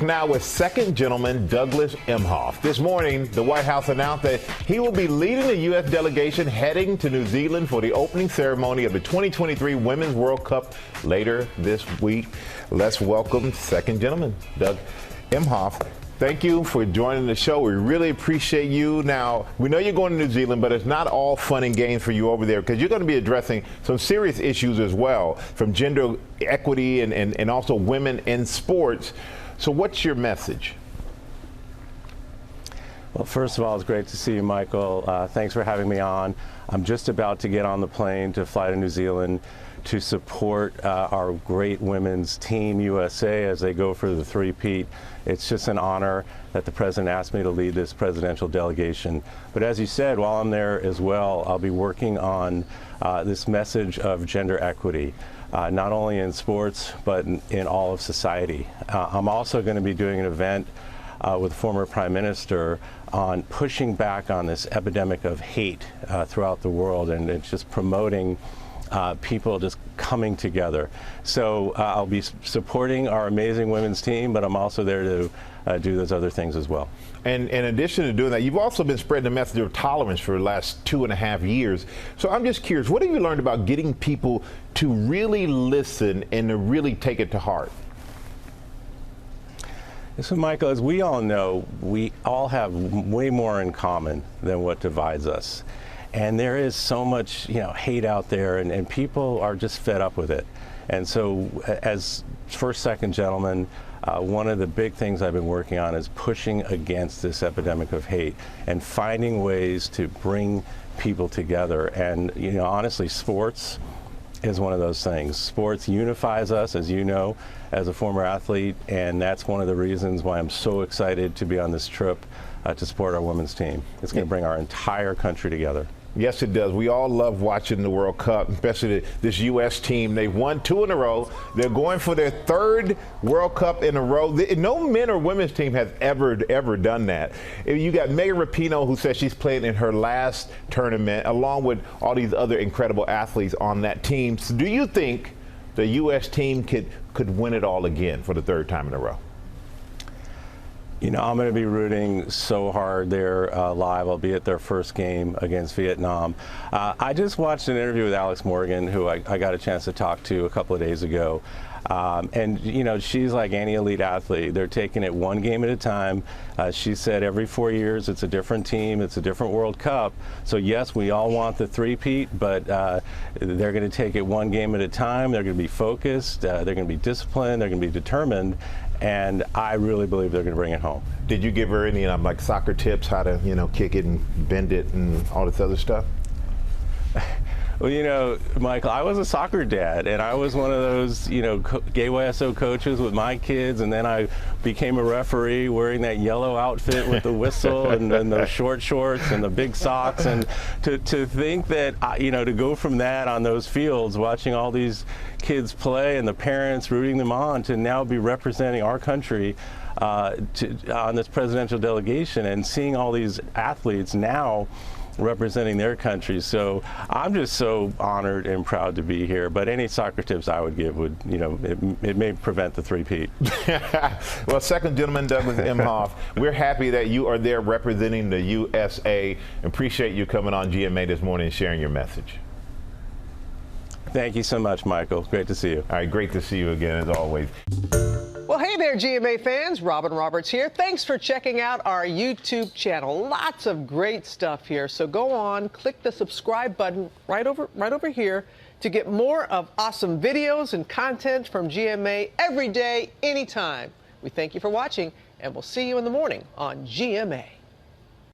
Now with second gentleman Douglas Emhoff. This morning, the White House announced that he will be leading the U.S. delegation heading to New Zealand for the opening ceremony of the 2023 Women's World Cup later this week. Let's welcome second gentleman Doug Emhoff. Thank you for joining the show. We really appreciate you. Now, we know you're going to New Zealand, but it's not all fun and games for you over there because you're going to be addressing some serious issues as well, from gender equity and also women in sports. So what's your message? Well, first of all, it's great to see you, Michael. Thanks for having me on. I'm just about to get on the plane to fly to New Zealand to support our great women's team, USA, as they go for the three-peat. It's just an honor that the president asked me to lead this presidential delegation. But as you said, while I'm there as well, I'll be working on this message of gender equity. Not only in sports, but in all of society. I'm also going to be doing an event with former Prime Minister on pushing back on this epidemic of hate throughout the world, and it's just promoting people just coming together. So I'll be supporting our amazing women's team, but I'm also there to do those other things as well. And in addition to doing that, you've also been spreading the message of tolerance for the last 2.5 years. So I'm just curious, what have you learned about getting people to really listen and to really take it to heart? So, Michael, as we all know, we all have way more in common than what divides us. And there is so much, hate out there, and people are just fed up with it. And so, as first, second gentleman, one of the big things I've been working on is pushing against this epidemic of hate and finding ways to bring people together. And, honestly, sports is one of those things. Sports unifies us, as you know, as a former athlete, and that's one of the reasons why I'm so excited to be on this trip to support our women's team. It's going to bring our entire country together. Yes, it does. We all love watching the World Cup, especially this U.S. team. They've won 2 in a row. They're going for their 3rd World Cup in a row. No men or women's team has ever done that. You got Megan Rapinoe, who says she's playing in her last tournament, along with all these other incredible athletes on that team. So do you think the U.S. team could win it all again for the 3rd time in a row? I'm going to be rooting so hard there live. I'll be at their first game against Vietnam. I just watched an interview with Alex Morgan, who I got a chance to talk to a couple of days ago. And she's like any elite athlete. They're taking it one game at a time. She said every 4 years it's a different team, it's a different World Cup. So yes, we all want the three-peat, but they're going to take it one game at a time. They're going to be focused. They're going to be disciplined. They're going to be determined. And I really believe they're going to bring it home. Did you give her any like soccer tips, how to kick it and bend it and all this other stuff? Well, Michael, I was a soccer dad, and I was one of those, YSO coaches with my kids, and then I became a referee wearing that yellow outfit with the whistle and then the short shorts and the big socks. And to think that, to go from that on those fields, watching all these kids play and the parents rooting them on, to now be representing our country on this presidential delegation and seeing all these athletes now representing their country. So I'm just so honored and proud to be here. But any soccer tips I would give would, it may prevent the three-peat. Well, second gentleman Douglas Emhoff, we're happy that you are there representing the USA. Appreciate you coming on GMA this morning and sharing your message. Thank you so much, Michael. Great to see you. All right, great to see you again, as always. Well, hey there, GMA fans. Robin Roberts here. Thanks for checking out our YouTube channel. Lots of great stuff here. So go on, click the subscribe button right over here to get more of awesome videos and content from GMA every day, anytime. We thank you for watching, and we'll see you in the morning on GMA.